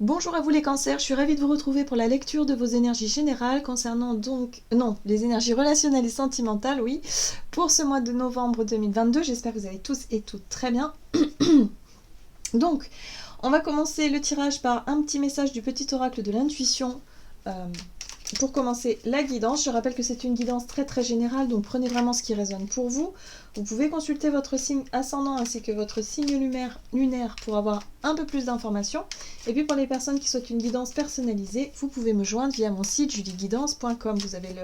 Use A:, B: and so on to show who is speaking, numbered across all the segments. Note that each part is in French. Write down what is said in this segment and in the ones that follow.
A: Bonjour à vous les cancers, je suis ravie de vous retrouver pour la lecture de vos énergies générales concernant donc, non, les énergies relationnelles et sentimentales, oui, pour ce mois de novembre 2022. J'espère que vous allez tous et toutes très bien. Donc, on va commencer le tirage par un petit message du petit oracle de l'intuition pour commencer la guidance. Je rappelle que c'est une guidance très très générale, donc prenez vraiment ce qui résonne pour vous. Vous pouvez consulter votre signe ascendant ainsi que votre signe lunaire pour avoir un peu plus d'informations. Et puis pour les personnes qui souhaitent une guidance personnalisée, vous pouvez me joindre via mon site julieguidance.com. Vous avez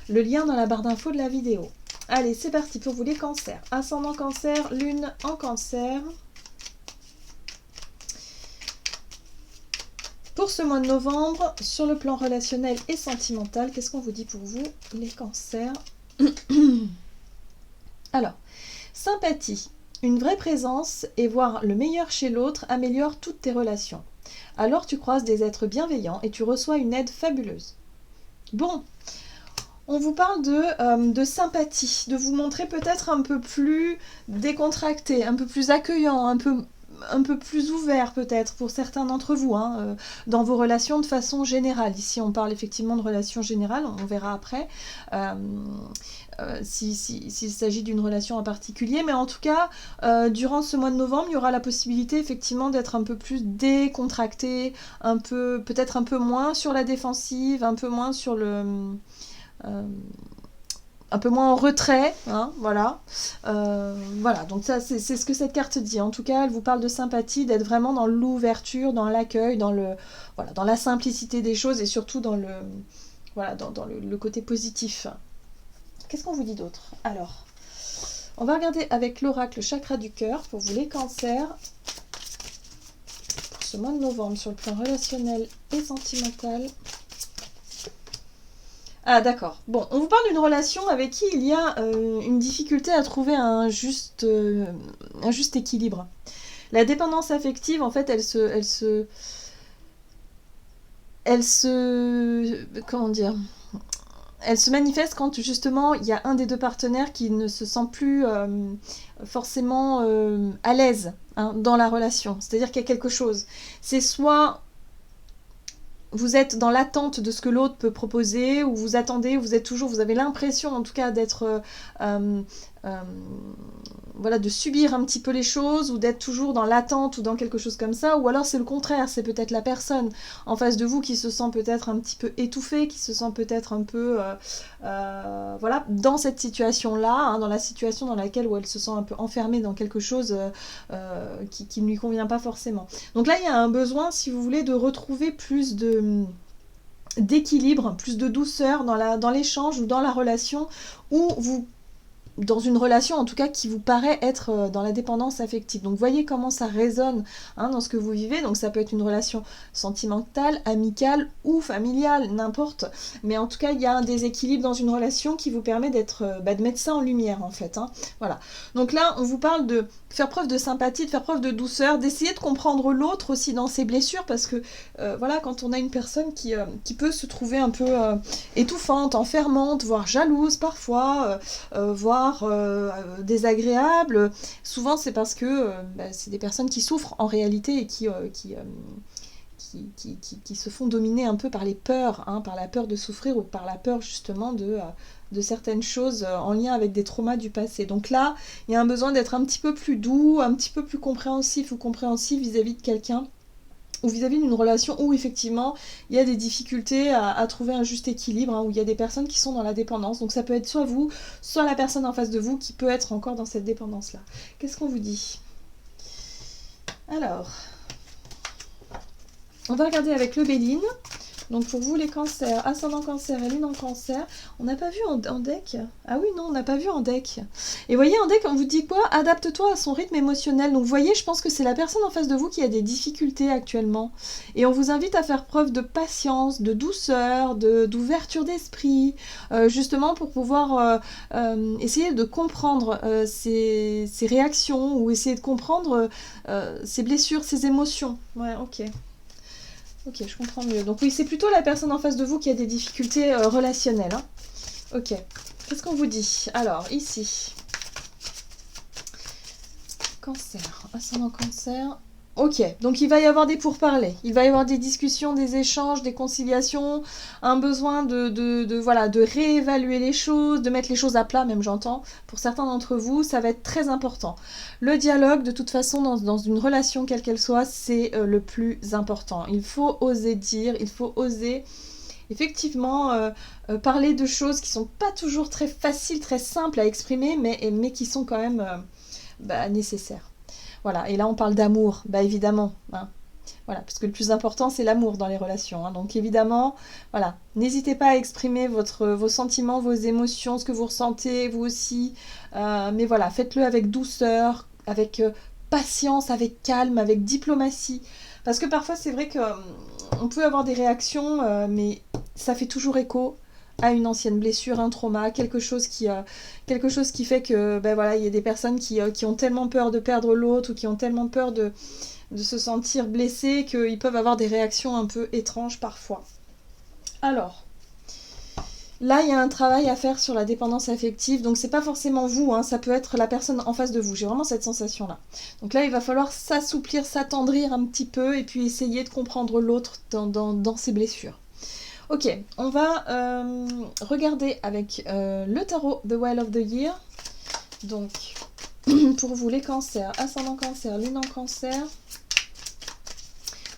A: le lien dans la barre d'infos de la vidéo. Allez, c'est parti pour vous les cancers. Ascendant cancer, lune en cancer. Pour ce mois de novembre, sur le plan relationnel et sentimental, qu'est-ce qu'on vous dit pour vous, les cancers? Alors, sympathie. Une vraie présence et voir le meilleur chez l'autre améliore toutes tes relations. Alors tu croises des êtres bienveillants et tu reçois une aide fabuleuse. Bon, on vous parle de sympathie, de vous montrer peut-être un peu plus décontracté, un peu plus accueillant, un peu plus ouvert peut-être pour certains d'entre vous, dans vos relations de façon générale. Ici on parle effectivement de relations générales, on verra après s'il s'agit d'une relation en particulier, mais en tout cas durant ce mois de novembre il y aura la possibilité effectivement d'être un peu plus décontracté, peut-être un peu moins sur la défensive, un peu moins sur un peu moins en retrait, voilà. Voilà, donc ça c'est ce que cette carte dit. En tout cas, elle vous parle de sympathie, d'être vraiment dans l'ouverture, dans l'accueil, dans la simplicité des choses et surtout dans le côté positif. Qu'est-ce qu'on vous dit d'autre? Alors, on va regarder avec l'oracle chakra du cœur pour vous les cancers pour ce mois de novembre sur le plan relationnel et sentimental. Ah d'accord. Bon, on vous parle d'une relation avec qui il y a une difficulté à trouver un juste équilibre. La dépendance affective, en fait, comment dire, elle se manifeste quand justement il y a un des deux partenaires qui ne se sent plus forcément à l'aise dans la relation. C'est-à-dire qu'il y a quelque chose. C'est soit vous êtes dans l'attente de ce que l'autre peut proposer, ou vous attendez, vous avez l'impression en tout cas d'être de subir un petit peu les choses, ou d'être toujours dans l'attente ou dans quelque chose comme ça, ou alors c'est le contraire, c'est peut-être la personne en face de vous qui se sent peut-être un petit peu étouffée, qui se sent peut-être un peu dans cette situation-là, dans la situation dans laquelle où elle se sent un peu enfermée dans quelque chose qui ne lui convient pas forcément. Donc là il y a un besoin, si vous voulez, de retrouver plus d'équilibre, plus de douceur dans l'échange ou dans la relation, où vous dans une relation en tout cas qui vous paraît être dans la dépendance affective. Donc voyez comment ça résonne dans ce que vous vivez. Donc ça peut être une relation sentimentale, amicale ou familiale, n'importe. Mais en tout cas il y a un déséquilibre dans une relation qui vous permet de mettre ça en lumière en fait. Voilà. Donc là on vous parle de faire preuve de sympathie, de faire preuve de douceur, d'essayer de comprendre l'autre aussi dans ses blessures, parce que quand on a une personne qui peut se trouver un peu étouffante, enfermante, voire jalouse parfois, voire désagréable, souvent c'est parce que c'est des personnes qui souffrent en réalité et qui se font dominer un peu par les peurs, par la peur de souffrir ou par la peur justement de certaines choses en lien avec des traumas du passé. Donc là, il y a un besoin d'être un petit peu plus doux, un petit peu plus compréhensif ou compréhensive vis-à-vis de quelqu'un, ou vis-à-vis d'une relation où effectivement il y a des difficultés à trouver un juste équilibre, où il y a des personnes qui sont dans la dépendance. Donc ça peut être soit vous, soit la personne en face de vous qui peut être encore dans cette dépendance-là. Qu'est-ce qu'on vous dit? Alors, on va regarder avec le Béline. Donc pour vous les cancers, ascendant cancer et lune en cancer, on n'a pas vu en deck? Ah oui, non, on n'a pas vu en deck. Et voyez, en deck, on vous dit quoi? Adapte-toi à son rythme émotionnel. Donc vous voyez, je pense que c'est la personne en face de vous qui a des difficultés actuellement. Et on vous invite à faire preuve de patience, de douceur, d'ouverture d'esprit, justement pour pouvoir essayer de comprendre ses réactions, ou essayer de comprendre ses blessures, ses émotions. Ouais, ok. Ok, je comprends mieux. Donc oui, c'est plutôt la personne en face de vous qui a des difficultés relationnelles. Ok. Qu'est-ce qu'on vous dit? Alors, ici. Cancer. Ascendant cancer. Ok, donc il va y avoir des pourparlers, il va y avoir des discussions, des échanges, des conciliations, un besoin voilà, de réévaluer les choses, de mettre les choses à plat, même j'entends. Pour certains d'entre vous, ça va être très important. Le dialogue, de toute façon, dans une relation quelle qu'elle soit, c'est le plus important. Il faut oser dire, il faut oser effectivement parler de choses qui sont pas toujours très faciles, très simples à exprimer, mais qui sont quand même nécessaires. Voilà, et là on parle d'amour, évidemment, hein. Voilà, parce que le plus important c'est l'amour dans les relations, hein. Donc évidemment, voilà, n'hésitez pas à exprimer vos sentiments, vos émotions, ce que vous ressentez, vous aussi, mais voilà, faites-le avec douceur, avec patience, avec calme, avec diplomatie, parce que parfois c'est vrai que on peut avoir des réactions, mais ça fait toujours écho à une ancienne blessure, un trauma, quelque chose qui fait que voilà, il y a des personnes qui ont tellement peur de perdre l'autre ou qui ont tellement peur de se sentir blessés qu'ils peuvent avoir des réactions un peu étranges parfois. Alors, là, il y a un travail à faire sur la dépendance affective, donc c'est pas forcément vous, hein, ça peut être la personne en face de vous, j'ai vraiment cette sensation-là. Donc là, il va falloir s'assouplir, s'attendrir un petit peu et puis essayer de comprendre l'autre dans ses blessures. Ok, on va regarder avec le tarot The Well of the Year. Donc, pour vous les cancers, ascendant cancer, lune en cancer,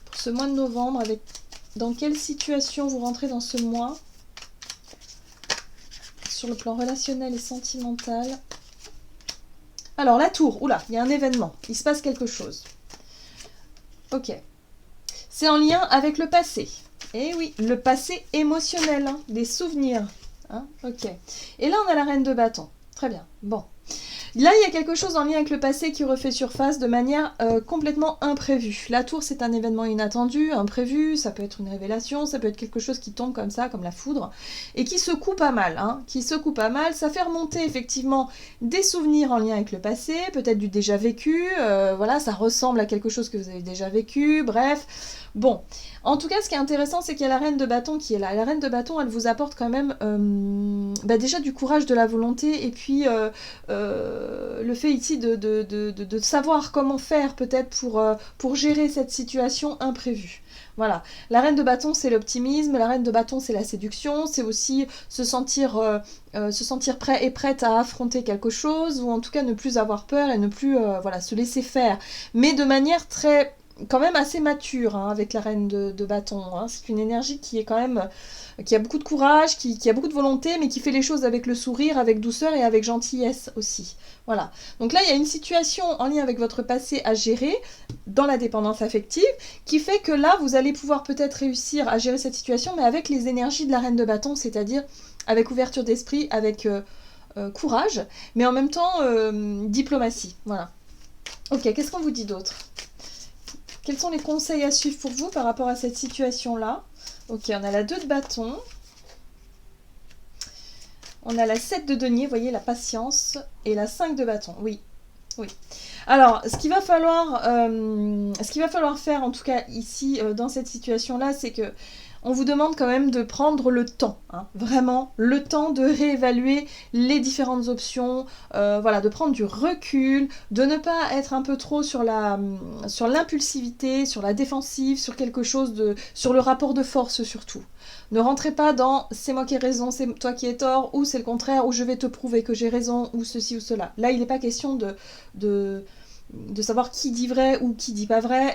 A: pour ce mois de novembre, dans quelle situation vous rentrez dans ce mois, sur le plan relationnel et sentimental. Alors, la tour, oula, il y a un événement, il se passe quelque chose. Ok, c'est en lien avec le passé. Eh oui, le passé émotionnel, hein, des souvenirs. Hein, ok. Et là, on a la reine de bâton. Très bien. Bon. Là, il y a quelque chose en lien avec le passé qui refait surface de manière complètement imprévue. La tour, c'est un événement inattendu, imprévu, ça peut être une révélation, ça peut être quelque chose qui tombe comme ça, comme la foudre, et qui secoue pas mal. Hein, qui secoue pas mal, ça fait remonter effectivement des souvenirs en lien avec le passé, peut-être du déjà vécu, voilà, ça ressemble à quelque chose que vous avez déjà vécu, bref. Bon, en tout cas, ce qui est intéressant, c'est qu'il y a la reine de bâton qui est là. Et la reine de bâton, elle vous apporte quand même déjà du courage, de la volonté, et puis le fait ici de savoir comment faire peut-être pour gérer cette situation imprévue. Voilà, la reine de bâton c'est l'optimisme, la reine de bâton c'est la séduction, c'est aussi se sentir prêt et prête à affronter quelque chose, ou en tout cas ne plus avoir peur et ne plus se laisser faire, mais de manière très quand même assez mature, hein, avec la reine de bâton. Hein. C'est une énergie qui est quand même qui a beaucoup de courage, qui a beaucoup de volonté, mais qui fait les choses avec le sourire, avec douceur et avec gentillesse aussi. Voilà. Donc là, il y a une situation en lien avec votre passé à gérer dans la dépendance affective, qui fait que là, vous allez pouvoir peut-être réussir à gérer cette situation, mais avec les énergies de la reine de bâton, c'est-à-dire avec ouverture d'esprit, avec courage, mais en même temps diplomatie. Voilà. Ok, qu'est-ce qu'on vous dit d'autre ? Quels sont les conseils à suivre pour vous par rapport à cette situation-là ? Ok, on a la 2 de bâton. On a la 7 de denier, vous voyez, la patience. Et la 5 de bâton, oui. Oui. Alors, ce qu'il va falloir faire, en tout cas ici, dans cette situation-là, c'est que on vous demande quand même de prendre le temps, hein, vraiment le temps de réévaluer les différentes options, de prendre du recul, de ne pas être un peu trop sur l'impulsivité, sur la défensive, sur quelque chose sur le rapport de force surtout. Ne rentrez pas dans c'est moi qui ai raison, c'est toi qui as tort, ou c'est le contraire, ou je vais te prouver que j'ai raison, ou ceci ou cela. Là, il n'est pas question de savoir qui dit vrai ou qui dit pas vrai.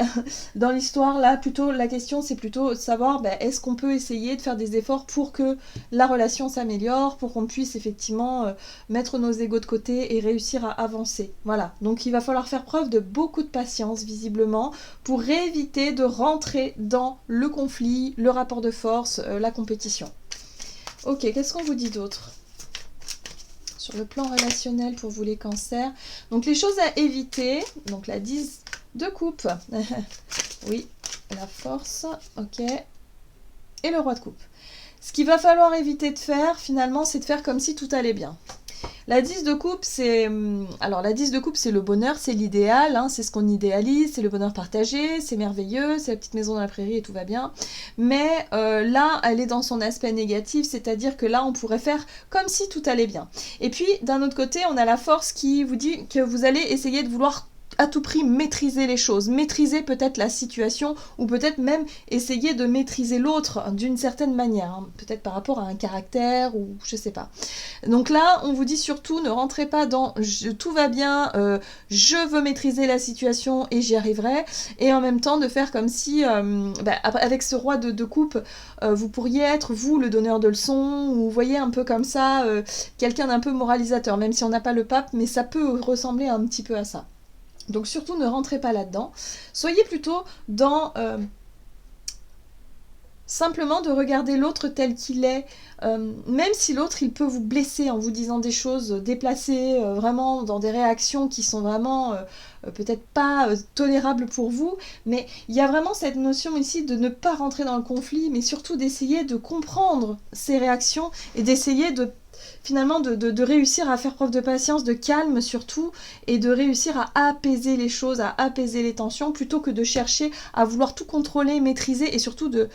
A: Dans l'histoire, là, plutôt, la question, c'est plutôt de savoir, est-ce qu'on peut essayer de faire des efforts pour que la relation s'améliore, pour qu'on puisse effectivement mettre nos égos de côté et réussir à avancer. Voilà. Donc, il va falloir faire preuve de beaucoup de patience, visiblement, pour éviter de rentrer dans le conflit, le rapport de force, la compétition. Ok, qu'est-ce qu'on vous dit d'autre ? Sur le plan relationnel pour vous les cancers. Donc les choses à éviter, donc la 10 de coupe, oui, la force, ok, et le roi de coupe. Ce qu'il va falloir éviter de faire finalement, c'est de faire comme si tout allait bien. La 10 de coupe, c'est le bonheur, c'est l'idéal, hein, c'est ce qu'on idéalise, c'est le bonheur partagé, c'est merveilleux, c'est la petite maison dans la prairie et tout va bien. Mais là, elle est dans son aspect négatif, c'est-à-dire que là, on pourrait faire comme si tout allait bien. Et puis, d'un autre côté, on a la force qui vous dit que vous allez essayer de vouloir à tout prix maîtriser les choses, maîtriser peut-être la situation, ou peut-être même essayer de maîtriser l'autre d'une certaine manière, hein, peut-être par rapport à un caractère, ou je sais pas. Donc là, on vous dit surtout, ne rentrez pas dans tout va bien, je veux maîtriser la situation et j'y arriverai, et en même temps de faire comme si, avec ce roi de coupe, vous pourriez être, vous, le donneur de leçons, ou vous voyez un peu comme ça, quelqu'un d'un peu moralisateur, même si on n'a pas le pape, mais ça peut ressembler un petit peu à ça. Donc surtout ne rentrez pas là-dedans. Soyez plutôt dans simplement de regarder l'autre tel qu'il est, même si l'autre il peut vous blesser en vous disant des choses déplacées, vraiment dans des réactions qui sont vraiment peut-être pas tolérables pour vous, mais il y a vraiment cette notion ici de ne pas rentrer dans le conflit, mais surtout d'essayer de comprendre ces réactions et d'essayer de finalement de réussir à faire preuve de patience, de calme surtout, et de réussir à apaiser les choses, à apaiser les tensions, plutôt que de chercher à vouloir tout contrôler, maîtriser, et surtout de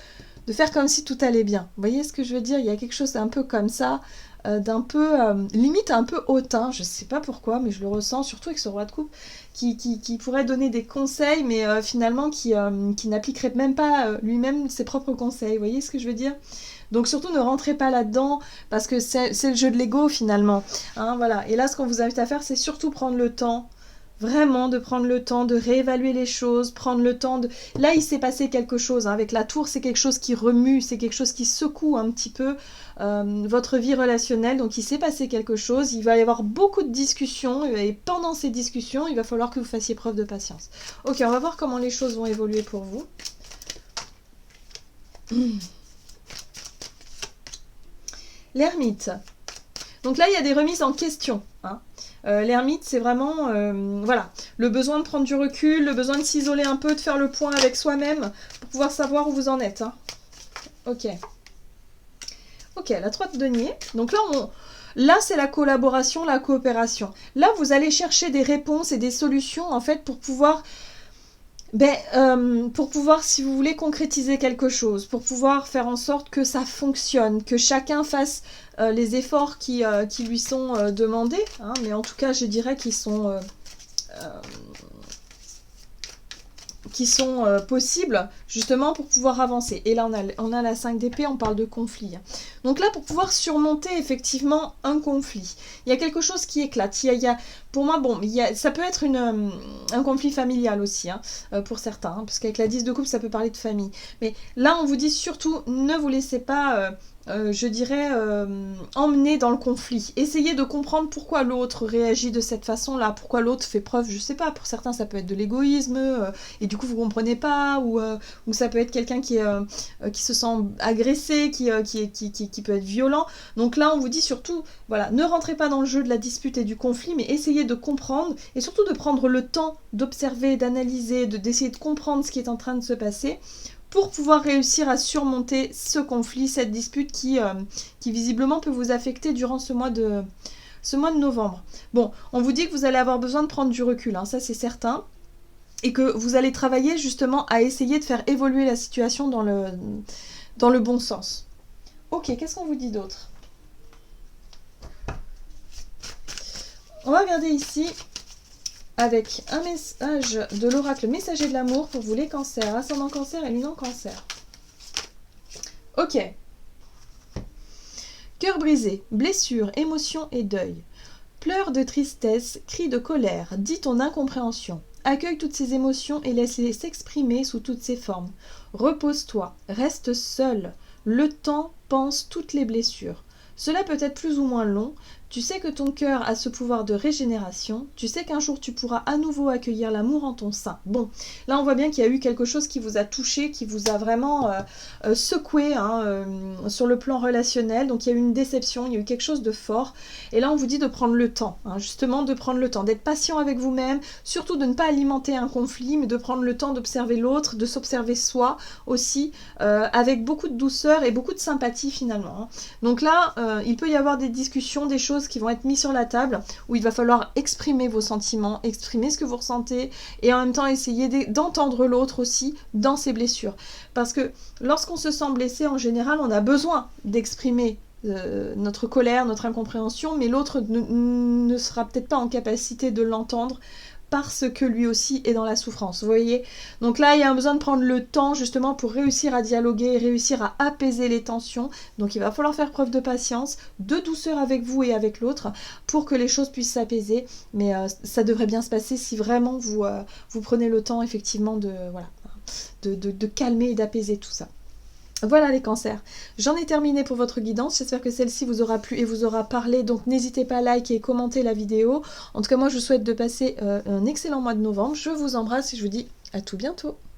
A: faire comme si tout allait bien. Vous voyez ce que je veux dire? Il y a quelque chose d'un peu comme ça, d'un peu, limite un peu hautain, je sais pas pourquoi, mais je le ressens, surtout avec ce roi de coupe, qui pourrait donner des conseils, mais finalement qui n'appliquerait même pas lui-même ses propres conseils. Vous voyez ce que je veux dire? Donc surtout ne rentrez pas là-dedans, parce que c'est le jeu de l'ego finalement. Hein, voilà. Et là, ce qu'on vous invite à faire, c'est surtout prendre le temps, vraiment de prendre le temps de réévaluer les choses, prendre le temps de... Là, il s'est passé quelque chose. Hein. Avec la tour, c'est quelque chose qui remue, c'est quelque chose qui secoue un petit peu votre vie relationnelle. Donc il s'est passé quelque chose, il va y avoir beaucoup de discussions, et pendant ces discussions, il va falloir que vous fassiez preuve de patience. Ok, on va voir comment les choses vont évoluer pour vous. L'ermite. Donc là, il y a des remises en question. Hein. L'ermite, c'est vraiment voilà, le besoin de prendre du recul, le besoin de s'isoler un peu, de faire le point avec soi-même pour pouvoir savoir où vous en êtes. Hein. Ok. Ok, la 3 de denier. Donc là, c'est la collaboration, la coopération. Là, vous allez chercher des réponses et des solutions, en fait, pour pouvoir... pour pouvoir, si vous voulez, concrétiser quelque chose, pour pouvoir faire en sorte que ça fonctionne, que chacun fasse les efforts qui lui sont demandés, hein, mais en tout cas, je dirais qu'ils sont possibles, justement, pour pouvoir avancer. Et là, on a la 5 d'épée, on parle de conflit. Donc là, pour pouvoir surmonter, effectivement, un conflit, il y a quelque chose qui éclate. Pour moi, bon, ça peut être un conflit familial aussi, hein, pour certains, hein, parce qu'avec la 10 de coupe, ça peut parler de famille. Mais là, on vous dit surtout, ne vous laissez pas... je dirais, emmener dans le conflit. Essayez de comprendre pourquoi l'autre réagit de cette façon-là, pourquoi l'autre fait preuve, je sais pas, pour certains ça peut être de l'égoïsme, et du coup vous comprenez pas, ou ça peut être quelqu'un qui se sent agressé, qui peut être violent. Donc là on vous dit surtout, voilà, ne rentrez pas dans le jeu de la dispute et du conflit, mais essayez de comprendre, et surtout de prendre le temps d'observer, d'analyser, d'essayer de comprendre ce qui est en train de se passer, pour pouvoir réussir à surmonter ce conflit, cette dispute qui visiblement peut vous affecter durant ce mois de novembre. Bon, on vous dit que vous allez avoir besoin de prendre du recul, hein, ça c'est certain, et que vous allez travailler justement à essayer de faire évoluer la situation dans le bon sens. Ok, qu'est-ce qu'on vous dit d'autre? On va regarder ici avec un message de l'oracle messager de l'amour pour vous les cancers, ascendant cancer et lunan cancer. Ok. Cœur brisé, blessure, émotion et deuil. Pleurs de tristesse, cris de colère, dis ton incompréhension. Accueille toutes ces émotions et laisse-les s'exprimer sous toutes ces formes. Repose-toi, reste seul. Le temps pense toutes les blessures. Cela peut être plus ou moins long. Tu sais que ton cœur a ce pouvoir de régénération. Tu sais qu'un jour tu pourras à nouveau accueillir l'amour en ton sein. Bon, là on voit bien qu'il y a eu quelque chose qui vous a touché, qui vous a vraiment secoué, hein, sur le plan relationnel. Donc il y a eu une déception, il y a eu quelque chose de fort. Et là on vous dit de prendre le temps, hein, justement de prendre le temps, d'être patient avec vous-même, surtout de ne pas alimenter un conflit, mais de prendre le temps d'observer l'autre, de s'observer soi aussi, avec beaucoup de douceur et beaucoup de sympathie finalement. Hein. Donc là, il peut y avoir des discussions, des choses qui vont être mises sur la table, où il va falloir exprimer vos sentiments, exprimer ce que vous ressentez, et en même temps essayer d'entendre l'autre aussi dans ses blessures. Parce que lorsqu'on se sent blessé, en général, on a besoin d'exprimer notre colère, notre incompréhension, mais l'autre ne sera peut-être pas en capacité de l'entendre, parce que lui aussi est dans la souffrance, vous voyez. Donc là, il y a besoin de prendre le temps justement pour réussir à dialoguer, réussir à apaiser les tensions. Donc il va falloir faire preuve de patience, de douceur avec vous et avec l'autre pour que les choses puissent s'apaiser. Mais ça devrait bien se passer si vraiment vous prenez le temps effectivement de calmer et d'apaiser tout ça. Voilà les cancers, j'en ai terminé pour votre guidance, j'espère que celle-ci vous aura plu et vous aura parlé, donc n'hésitez pas à liker et commenter la vidéo. En tout cas moi je vous souhaite de passer un excellent mois de novembre, je vous embrasse et je vous dis à tout bientôt.